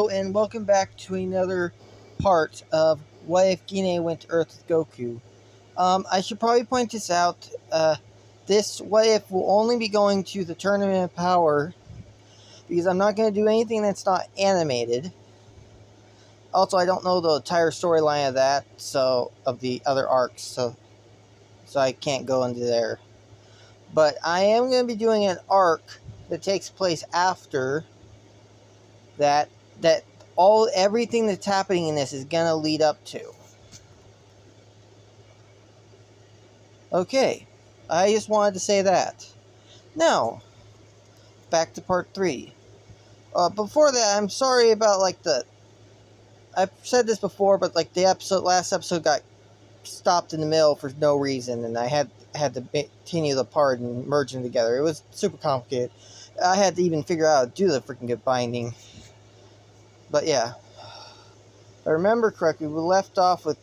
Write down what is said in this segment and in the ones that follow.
And welcome back to another part of What If Gine Went to Earth with Goku. I should probably point this out. This What If will only be going to the Tournament of Power because I'm not going to do anything that's not animated. Also, I don't know the entire storyline of that, so of the other arcs, so I can't go into there. But I am going to be doing an arc that takes place after that everything that's happening in this is gonna lead up to. Okay, I just wanted to say that. Now, back to part 3. Before that, I'm sorry about I've said this before, but the last episode got stopped in the middle for no reason, and I had to continue the part and merge them together. It was super complicated. I had to even figure out how to do the freaking good binding. But yeah, if I remember correctly, we left off with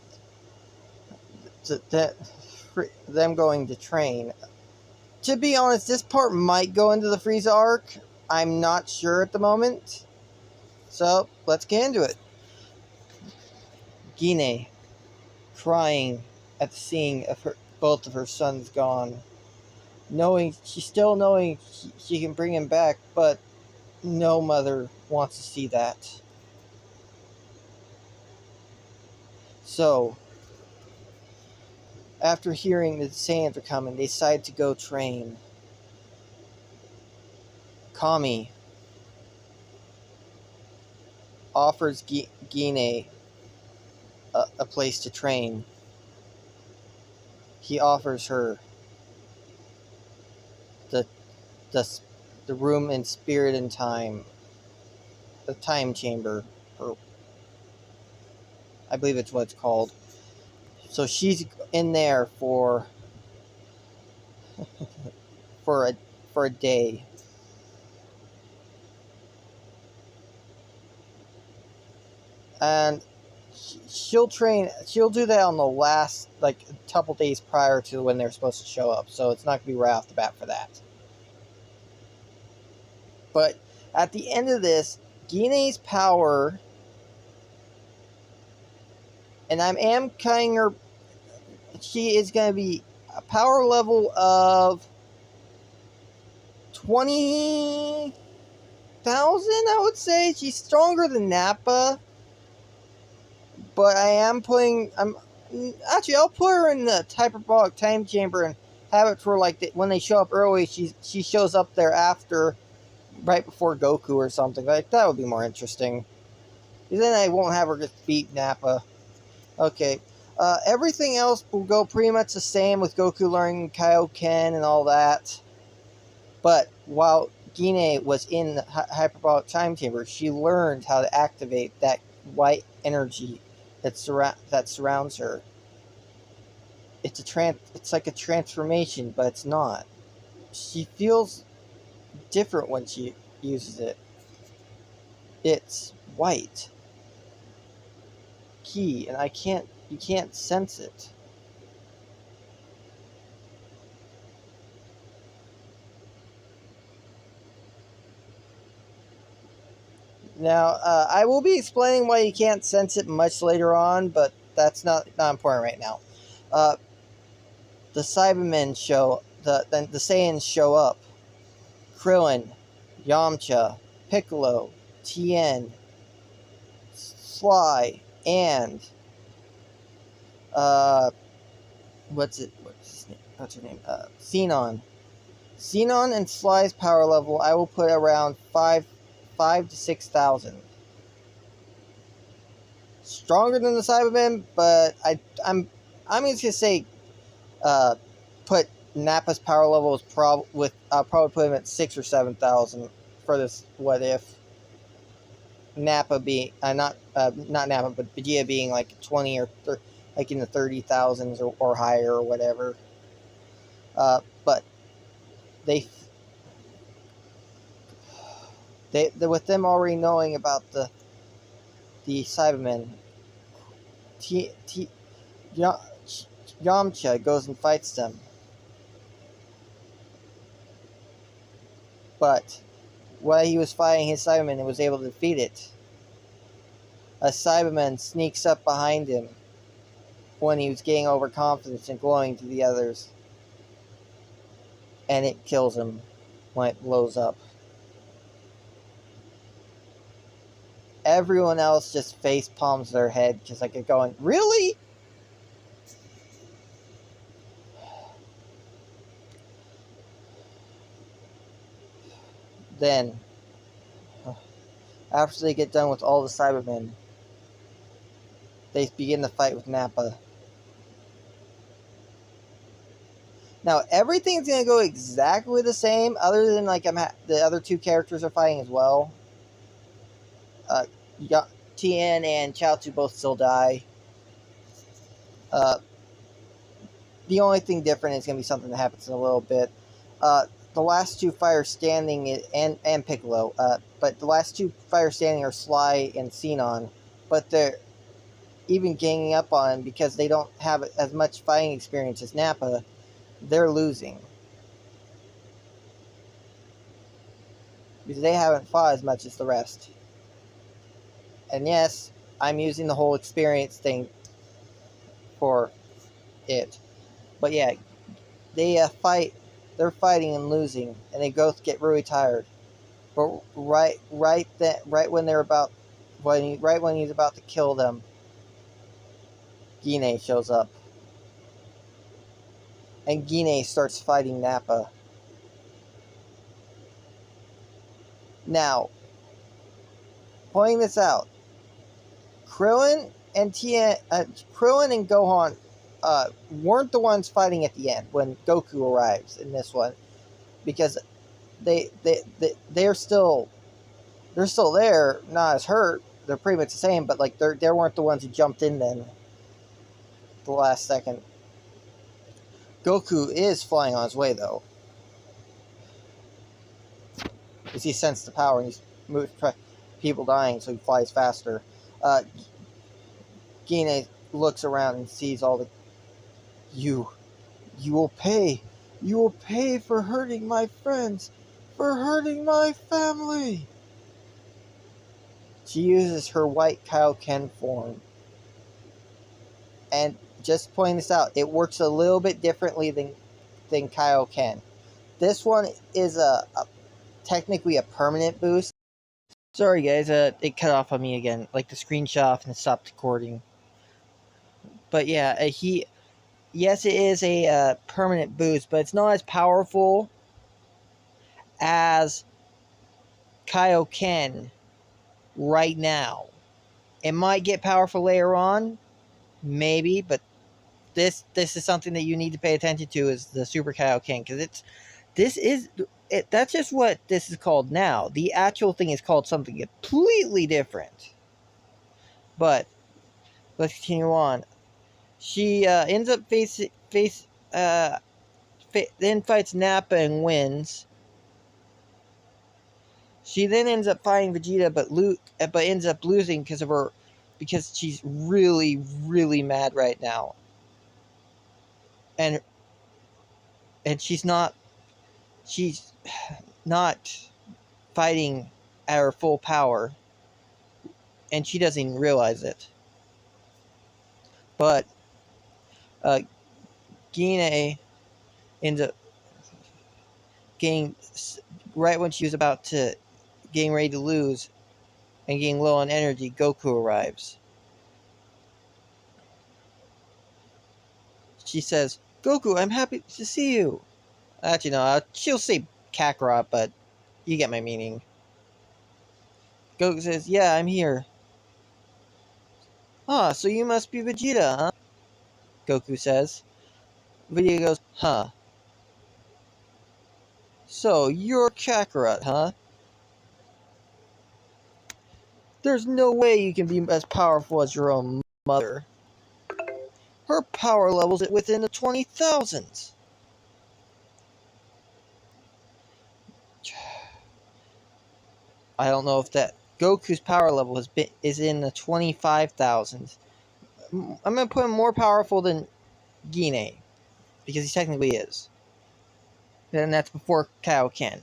them going to train. To be honest, this part might go into the Frieza arc. I'm not sure at the moment. So, let's get into it. Gine, crying at the seeing of both of her sons gone. She's still knowing she can bring him back, but no mother wants to see that. So, after hearing that the Saiyans are coming, they decide to go train. Kami offers Gine a place to train. He offers her the room in Spirit and Time, the Time Chamber, or I believe it's what it's called. So she's in there for a day. And she'll do that on the last, couple days prior to when they're supposed to show up. So it's not going to be right off the bat for that. But at the end of this, Gine's power, and I am cutting her, she is going to be a power level of 20,000, I would say. She's stronger than Nappa. But I'll put her in the hyperbolic time chamber and have it for when they show up early, she shows up there right before Goku or something. That would be more interesting. Because then I won't have her just beat Nappa. Okay. Everything else will go pretty much the same with Goku learning Kaioken and all that. But while Gine was in the hyperbolic time chamber, she learned how to activate that white energy that surrounds her. It's like a transformation, but it's not. She feels different when she uses it. It's white. Key, and you can't sense it. Now, I will be explaining why you can't sense it much later on, but that's not important right now. The Cybermen the Saiyans show up. Krillin, Yamcha, Piccolo, Tien, Sly, and what's her name? Xenon. Xenon and Sly's power level I will put around 5 to 6,000. Stronger than the Cybermen, but I'm just gonna say, put Nappa's power level is I'll probably put him at 6 or 7,000 for this. What if Nappa being not Nappa, but Vegeta being 20 or in the 30,000s or higher or whatever. But they with them already knowing about the Cybermen, Yamcha goes and fights them. But while he was fighting his Cybermen and was able to defeat it, a Cyberman sneaks up behind him when he was getting overconfident and glowing to the others. And it kills him when it blows up. Everyone else just face palms their head, just like they're going, really? Then, after they get done with all the Cybermen, they begin the fight with Nappa. Now, everything's going to go exactly the same, other than like the other two characters are fighting as well. Tien and Chaozu both still die. The only thing different is going to be something that happens in a little bit. The last two fire standing and Piccolo, but the last two fire standing are Sly and Xenon, but they're even ganging up on him because they don't have as much fighting experience as Nappa. They're losing because they haven't fought as much as the rest. And yes, I'm using the whole experience thing for it, but yeah, they fight. They're fighting and losing, and they both get really tired. But right when they're about, right when he's about to kill them, Gine shows up, and Gine starts fighting Nappa. Now, pointing this out, Krillin and Gohan weren't the ones fighting at the end when Goku arrives in this one, because they're still there, not as hurt. They're pretty much the same, but like they weren't the ones who jumped in then. The last second. Goku is flying on his way though, because he sensed the power and he's people dying, so he flies faster. Gine looks around and sees all the you will pay for hurting my friends, for hurting my family. She uses her white Kaioken form, and just pointing this out, it works a little bit differently than Kaioken. This one is technically a permanent boost. Sorry guys, it cut off on me again, like the screen shut off and it stopped recording. But yeah, yes, it is a permanent boost, but it's not as powerful as Kaioken right now. It might get powerful later on, maybe, but this is something that you need to pay attention to, is the Super Kaioken, because that's just what this is called now. The actual thing is called something completely different. But let's continue on. She ends up then fights Nappa and wins. She then ends up fighting Vegeta, but ends up losing because she's really, really mad right now. And she's not fighting at her full power, and she doesn't even realize it. But Gine ends up right when she was getting ready to lose and getting low on energy, Goku arrives. She says, "Goku, I'm happy to see you." Actually, no, she'll say Kakarot, but you get my meaning. Goku says, "Yeah, I'm here." "Ah, so you must be Vegeta, huh?" Goku says. Vegeta goes, "Huh. So you're Kakarot, huh? There's no way you can be as powerful as your own mother. Her power level's within the 20,000s. I don't know if that Goku's power level is in the 25,000s. I'm gonna put him more powerful than Gine, because he technically is. And that's before Kaioken.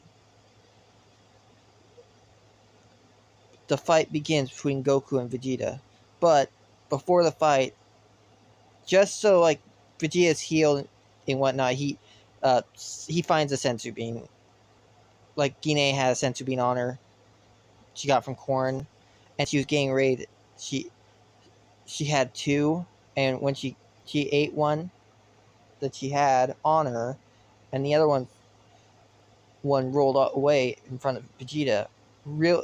The fight begins between Goku and Vegeta. But before the fight, just so like Vegeta's healed and whatnot, he finds a sensu bean. Like Gine had a sensu bean on her. She got from Corn, and she was getting ready. She had two, and when she ate one that she had on her, and the other one rolled away in front of Vegeta.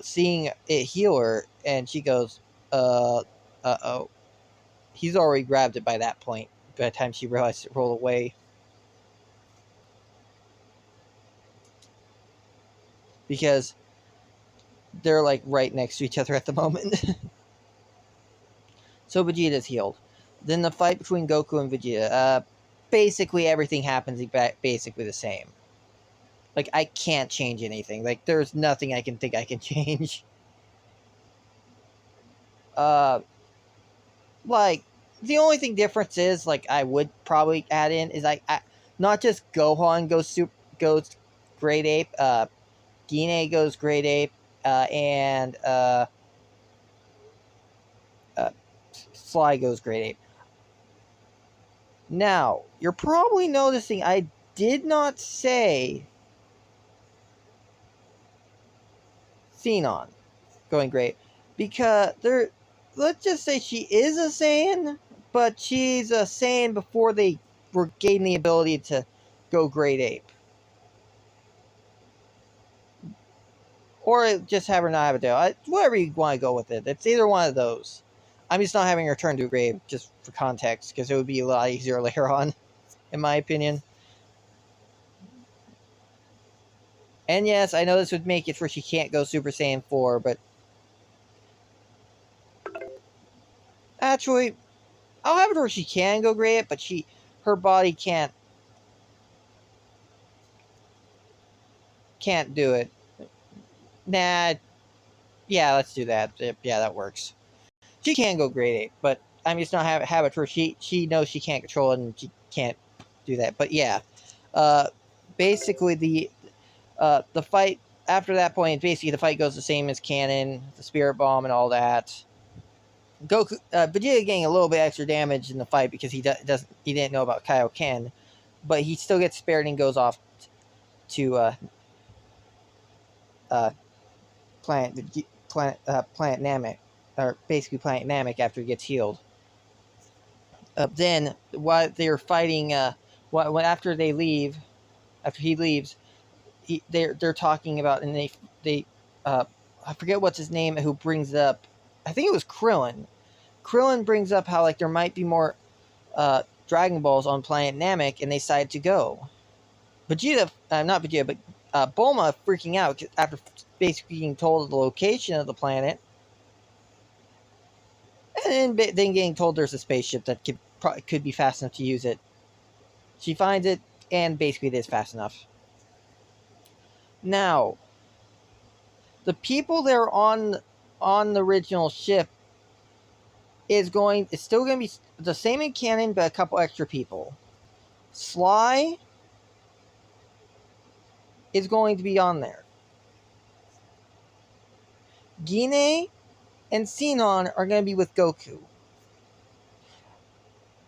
Seeing it heal her, and she goes, oh. He's already grabbed it by that point. By the time she realized it rolled away. Because they're like right next to each other at the moment. So Vegeta's healed. Then the fight between Goku and Vegeta. Basically everything happens basically the same. Like, I can't change anything. Like, there's nothing I can think I can change. Like, the only thing difference is, like, I would probably add in is, like, not just Gohan goes Great Ape, Gine goes Great Ape, and Sly goes Great Ape. Now, you're probably noticing I did not say Xenon going Great, because let's just say she is a Saiyan, but she's a Saiyan before they were gained the ability to go Great Ape. Or just have her not have a tail. Whatever you want to go with it. It's either one of those. I'm just not having her turn to a Great Ape, just for context, because it would be a lot easier later on, in my opinion. And yes, I know this would make it where she can't go Super Saiyan 4, but actually, I'll have it where she can go Great Ape, but her body can't do it. Nah, yeah, let's do that. Yeah, that works. She can go Great Ape, but I'm just not have it where she knows she can't control it and she can't do that. But yeah, basically the fight after that point, basically the fight goes the same as canon, the Spirit Bomb and all that. Goku, Vegeta getting a little bit extra damage in the fight because he didn't know about Kaioken, but he still gets spared and goes off to Planet Namek, or basically Planet Namek after he gets healed. Then while they're fighting, after he leaves, they're talking about, and they I forget what's his name who brings up. I think it was Krillin. Krillin brings up how like there might be more Dragon Balls on Planet Namek, and they decide to go. Vegeta, not Vegeta, but Bulma freaking out after basically being told the location of the planet, and then getting told there's a spaceship that could be fast enough to use it. She finds it, and basically it is fast enough. Now, the people that are on the original ship it's still going to be the same in canon, but a couple extra people. Sly is going to be on there. Gine and Xenon are going to be with Goku.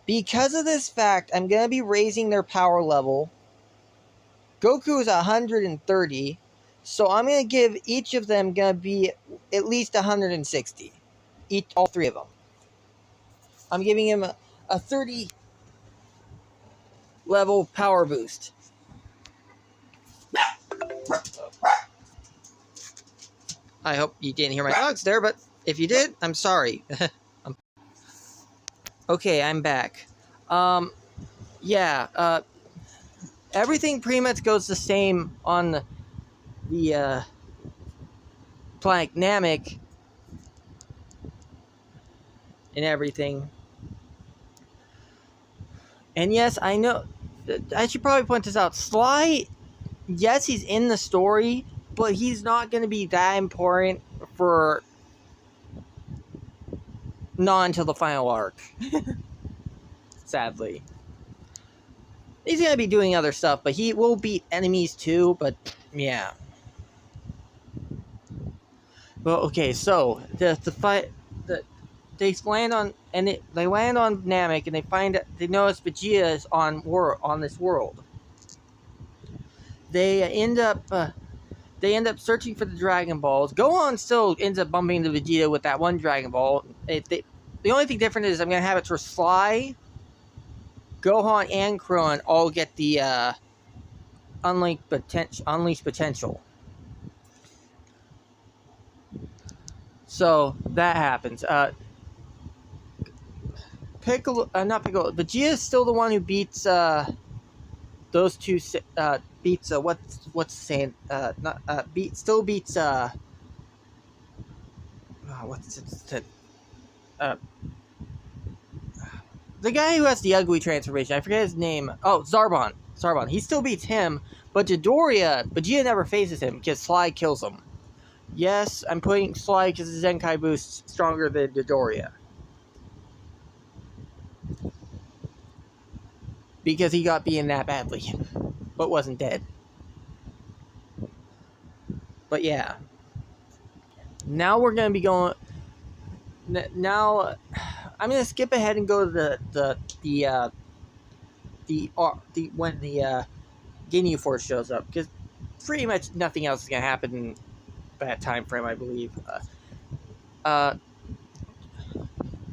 Because of this fact, I'm going to be raising their power level. Goku is 130, so I'm going to give each of them going to be at least 160. All three of them. I'm giving him a 30 level power boost. I hope you didn't hear my dogs there, but if you did, I'm sorry. Okay, I'm back. Everything pretty much goes the same on the Planet Namek and everything. And yes, I know, I should probably point this out. Sly, yes, he's in the story, but he's not going to be that important for not until the final arc. Sadly. He's going to be doing other stuff, but he will beat enemies too, but yeah. Well, okay, so the fight, they land on Namek, and they notice Vegeta is on this world. They end up searching for the Dragon Balls. Gohan still ends up bumping into Vegeta with that one Dragon Ball. The only thing different is I'm gonna have it for Sly, Gohan, and Krillin all get the unleashed potential. So that happens. Vegeta is still the one who beats those two. Beats what's saying? Still beats what's it? The guy who has the ugly transformation. I forget his name. Oh, Zarbon. He still beats him, but Vegeta never faces him because Sly kills him. Yes, I'm putting Sly because his Zenkai boost stronger than Dodoria. Because he got beaten that badly, but wasn't dead. But yeah. Now we're going to be going... Now, I'm going to skip ahead and go to when the Ginyu Force shows up, because pretty much nothing else is going to happen in that time frame, I believe.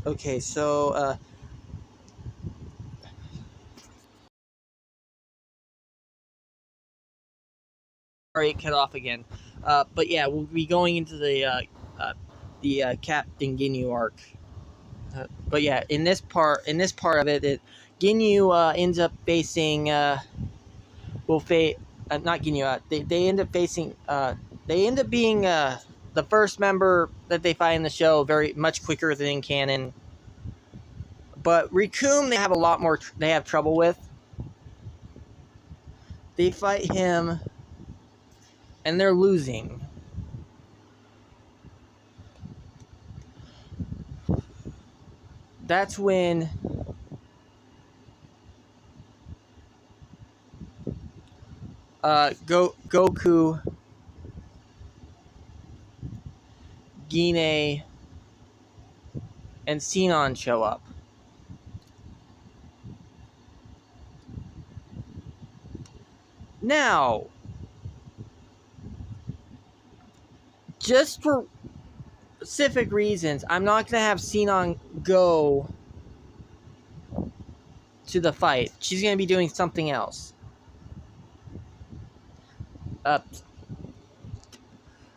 Okay, so sorry, it cut off again. But yeah, we'll be going into the Captain Ginyu arc. But yeah, in this part of it, Ginyu ends up facing not Ginyu. They end up facing they end up being the first member that they find in the show very much quicker than in canon. But Rikum, they have a lot more. They have trouble with. They fight him, and they're losing. That's when Goku, Gine, and Sinon show up. Now, just for specific reasons, I'm not going to have Sinon go to the fight. She's going to be doing something else.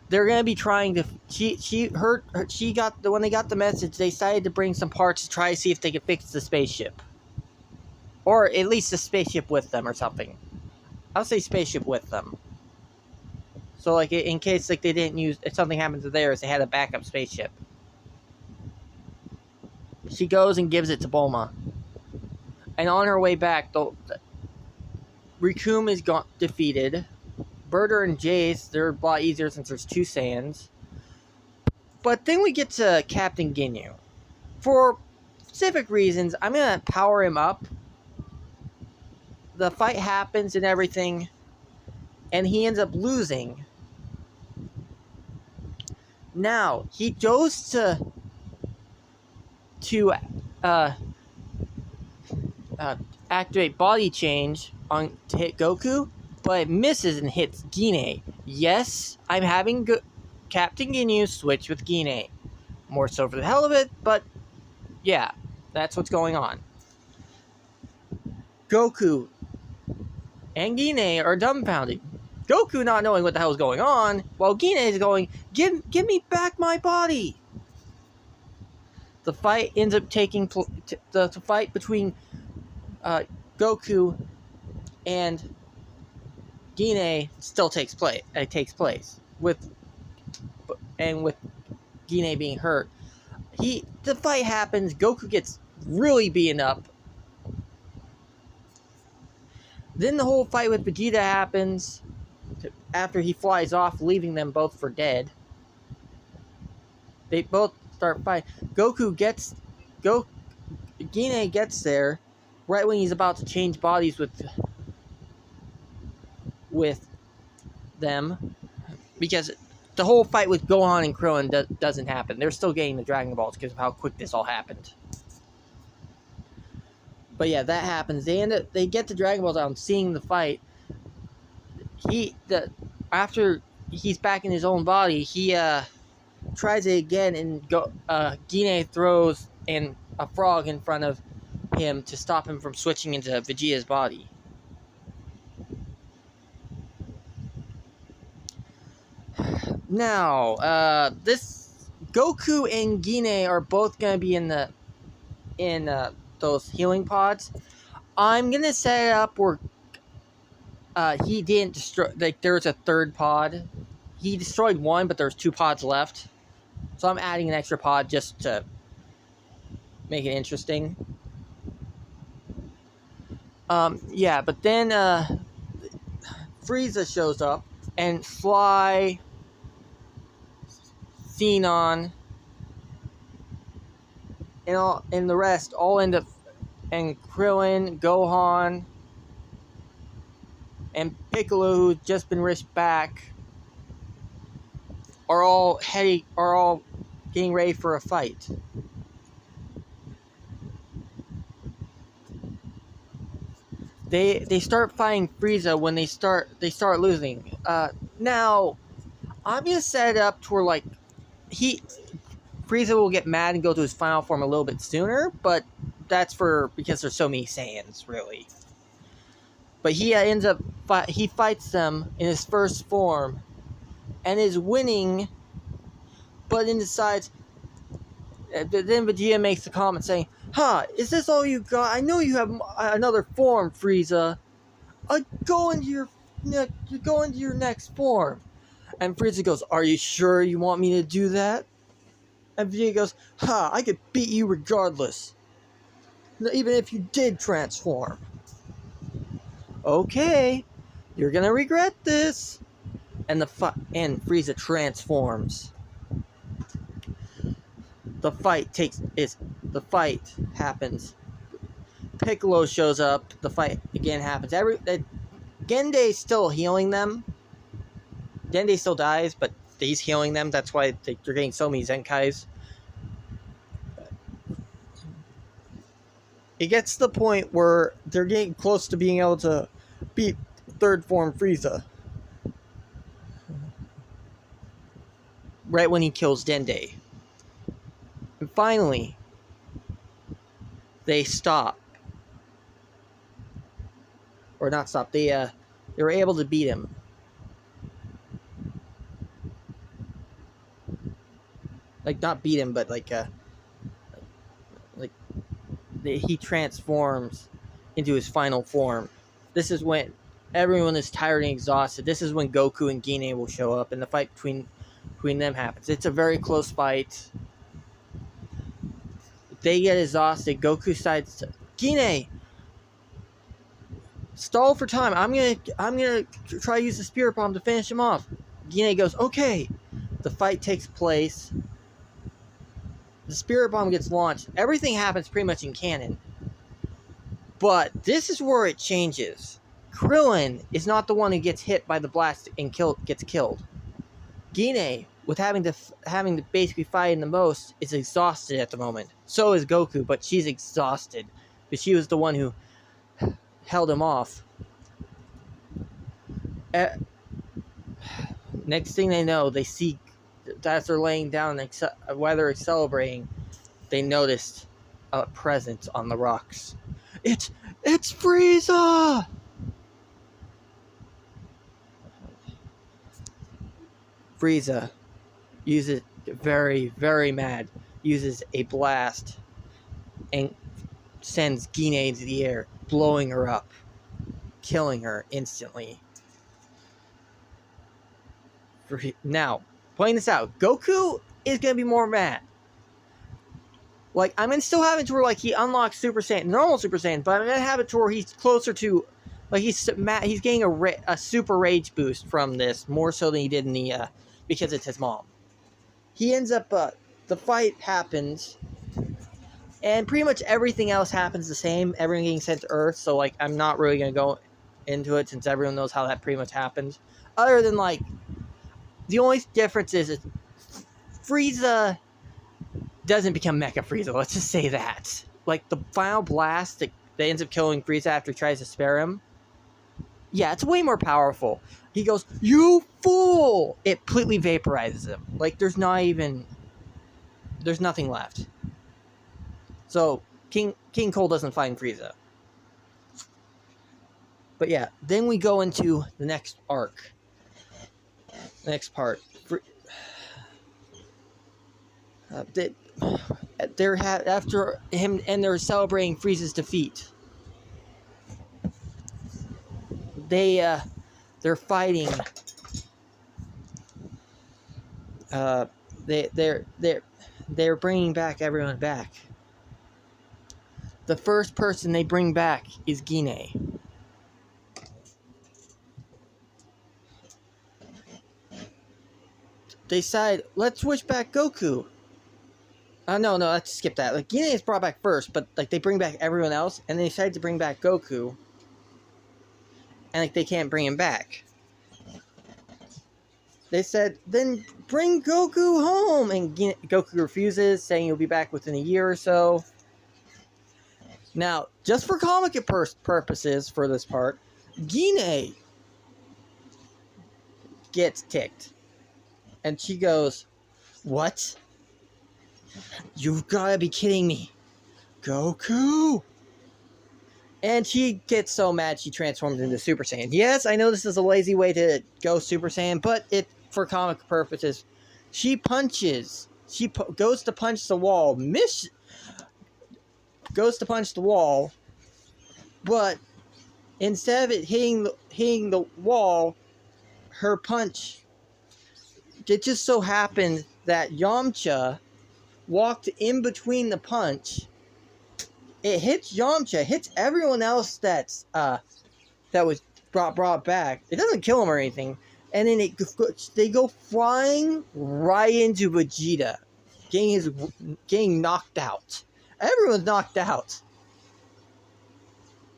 They're going to be trying to... when they got the message, they decided to bring some parts to try to see if they could fix the spaceship. Or at least the spaceship with them or something. I'll say spaceship with them. So, like, in case, like, they didn't use... If something happened to theirs, they had a backup spaceship. She goes and gives it to Bulma. And on her way back, Rikum is defeated. Berter and Jace, they're a lot easier since there's two Saiyans. But then we get to Captain Ginyu. For specific reasons, I'm going to power him up. The fight happens and everything, and he ends up losing. Now, he goes to activate body change to hit Goku, but it misses and hits Gine. Yes, I'm having Captain Ginyu switch with Gine. More so for the hell of it, but yeah, that's what's going on. Goku and Gine are dumbfounded. Goku not knowing what the hell is going on, while Gine is going, give me back my body! The fight ends up the fight between Goku and Gine still takes place. With Gine being hurt. The fight happens, Goku gets really beaten up. Then the whole fight with Vegeta happens after he flies off, leaving them both for dead. They both start fighting. Gine gets there right when he's about to change bodies with them, because the whole fight with Gohan and Krillin doesn't happen. They're still getting the Dragon Balls because of how quick this all happened. But yeah, that happens. They get the Dragon Balls out and seeing the fight. After he's back in his own body, he tries it again, and Gine throws a frog in front of him to stop him from switching into Vegeta's body. Now, this Goku and Gine are both gonna be in those healing pods. I'm gonna set it up where he didn't destroy. Like, there's a third pod. He destroyed one, but there's 2 pods left. So I'm adding an extra pod just to make it interesting. Yeah, but then Frieza shows up, and Fly, Xenon, and the rest all end up, and Krillin, Gohan, and Piccolo, who's just been wished back, are all getting ready for a fight. They start fighting Frieza when they start losing. Now, I'm gonna set it up to where, like, Frieza will get mad and go to his final form a little bit sooner, but that's because there's so many Saiyans, really. But he he fights them in his first form, and is winning, but then decides. Then Vegeta makes the comment saying, "Huh, is this all you got? I know you have another form, Frieza. Go into your next form." And Frieza goes, "Are you sure you want me to do that?" And Vegeta goes, "Ha, I could beat you regardless, even if you did transform." "Okay, you're gonna regret this." And Frieza transforms. The fight happens. Piccolo shows up. The fight again happens. Gende's still healing them. Dende still dies, but he's healing them. That's why they're getting so many Zenkais. It gets to the point where they're getting close to being able to beat third form Frieza. Right when he kills Dende. And finally, they stop. Or not stop. They were able to beat him. Like, not beat him, but he transforms into his final form. This is when everyone is tired and exhausted. This is when Goku and Gine will show up, and the fight between them happens. It's a very close fight. They get exhausted. Goku decides to, "Gine, stall for time. I'm gonna try to use the Spirit Bomb to finish him off." Gine goes, "Okay." The fight takes place. The Spirit Bomb gets launched. Everything happens pretty much in canon. But this is where it changes. Krillin is not the one who gets hit by the blast and gets killed. Gine, with having to basically fight in the most, is exhausted at the moment. So is Goku, but she's exhausted because she was the one who held him off. Next thing they know, they see as they're laying down while they're celebrating, they noticed a presence on the rocks. It's Frieza! Frieza uses very, very mad, uses a blast and sends Gine into the air, blowing her up, killing her instantly. Now, pointing this out, Goku is going to be more mad. Like, I'm going to still have it to where, like, he unlocks Super Saiyan, normal Super Saiyan, but I'm going to have it to where he's closer to, like, he's getting a super rage boost from this, more so than he did in the, because it's his mom. He ends up, the fight happens, and pretty much everything else happens the same, everyone getting sent to Earth, so, like, I'm not really going to go into it since everyone knows how that pretty much happens. Other than, like, The only difference is Frieza doesn't become Mecha Frieza. Let's just say that. Like, the final blast that ends up killing Frieza after he tries to spare him. Yeah, it's way more powerful. He goes, "You fool!" It completely vaporizes him. Like, there's nothing left. So, King Cole doesn't find Frieza. But yeah, then we go into the next arc. The next part. After him, and they're celebrating Frieza's defeat. They're fighting. They're bringing back everyone back. The first person they bring back is Gine. They decide, let's switch back Goku. No, let's skip that. Like, Gine is brought back first, but like they bring back everyone else, and they decide to bring back Goku. And like they can't bring him back. They said, then bring Goku home, and Goku refuses, saying he'll be back within a year or so. Now, just for comic purposes for this part, Gine gets ticked. And she goes, "What? You've got to be kidding me. Goku!" And she gets so mad she transforms into Super Saiyan. Yes, I know this is a lazy way to go Super Saiyan, but for comic purposes, she punches. She goes to punch the wall. Goes to punch the wall, but instead of it hitting the wall, her punch. It just so happened that Yamcha walked in between the punch. It hits Yamcha, hits everyone else that was brought back. It doesn't kill him or anything, and then they go flying right into Vegeta, getting knocked out. Everyone's knocked out,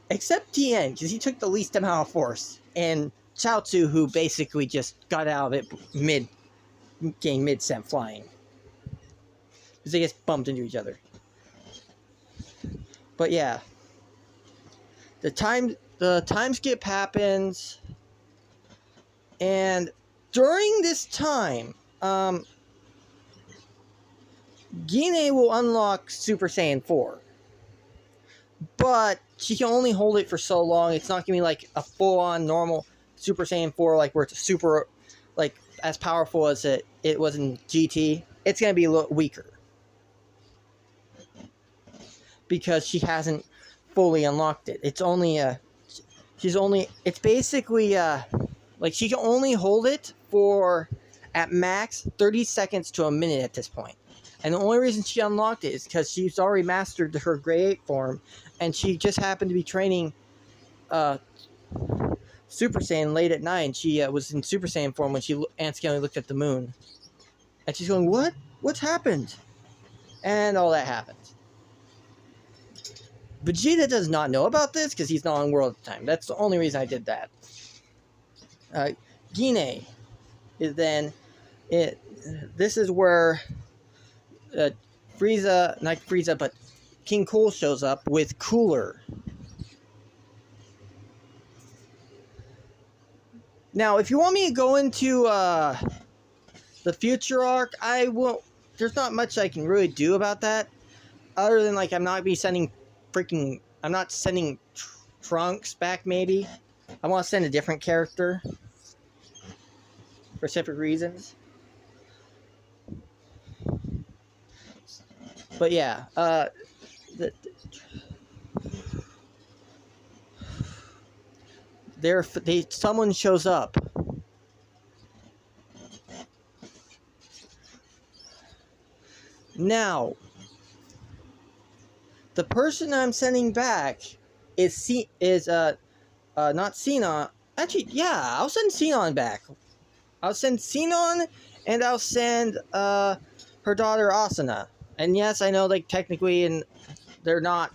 except Tien, because he took the least amount of force, and Chaozu, who basically just got out of it getting mid-set flying. Because they just bumped into each other. But yeah. The time skip happens. And during this time, Gine will unlock Super Saiyan 4. But she can only hold it for so long. It's not going to be like a full-on normal Super Saiyan 4, like where it's super, like, as powerful as it was in GT. It's going to be a little weaker. Because she hasn't fully unlocked it. It's basically, like, she can only hold it for, at max, 30 seconds to a minute at this point. And the only reason she unlocked it is because she's already mastered her Grade 8 form, and she just happened to be training, Super Saiyan late at night, and she was in Super Saiyan form when she accidentally looked at the moon. And she's going, "What? What's happened?" And all that happened. Vegeta does not know about this because he's not on World at the time. That's the only reason I did that. Gine is then... This is where Frieza, not Frieza, but King Cole shows up with Cooler. Now, if you want me to go into the future arc, I won't. There's not much I can really do about that, other than like I'm not sending Trunks back. Maybe I want to send a different character for separate reasons. But yeah, someone shows up. Now, the person I'm sending back is not Sinon. Actually, yeah, I'll send Sinon back. I'll send Sinon, and I'll send her daughter Asuna. And yes, I know, like, technically, and they're not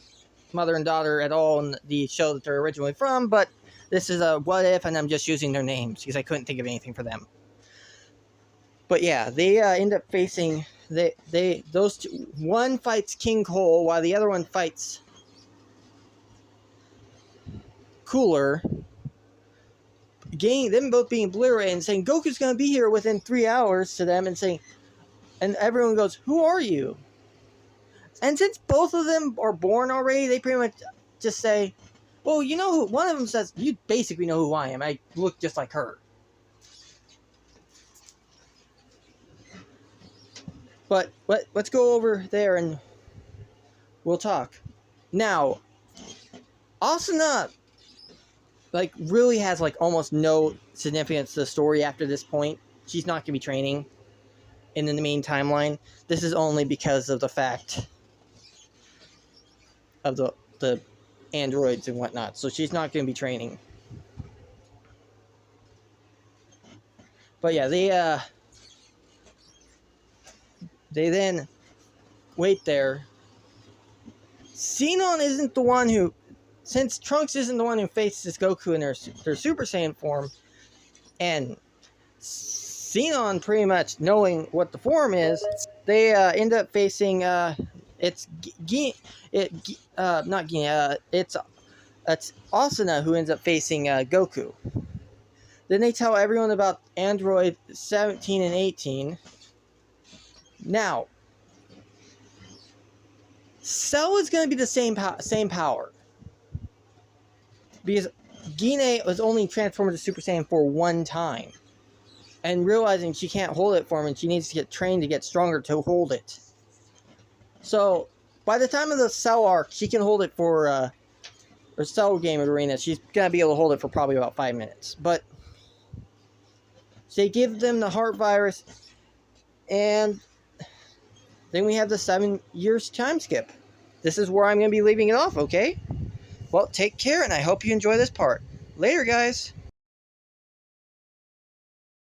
mother and daughter at all in the show that they're originally from, but this is a what if, and I'm just using their names because I couldn't think of anything for them. But yeah, they end up facing those two. One fights King Cole while the other one fights Cooler. Them both being obliterated and saying Goku's gonna be here within 3 hours to them, and saying, and everyone goes, "Who are you?" And since both of them are born already, they pretty much just say, "Well, you know who?" One of them says, "You basically know who I am. I look just like her." But let's go over there and we'll talk. Now, Asuna like really has like almost no significance to the story after this point. She's not gonna be training in the main timeline. This is only because of the fact of the androids and whatnot. So she's not gonna be training. But yeah, they then wait there. Sinon isn't the one who, since Trunks isn't the one who faces Goku in their Super Saiyan form, and Sinon pretty much knowing what the form is, they end up facing it's Asuna who ends up facing Goku. Then they tell everyone about Android 17 and 18. Now, Cell is going to be the same power. Because Gine was only transformed to Super Saiyan for one time. And realizing she can't hold it for him and she needs to get trained to get stronger to hold it. So, by the time of the Cell arc, she can hold it for, or Cell Game Arena, she's going to be able to hold it for probably about 5 minutes. But, they give them the heart virus, and then we have the 7 years time skip. This is where I'm going to be leaving it off, okay? Well, take care, and I hope you enjoy this part. Later, guys.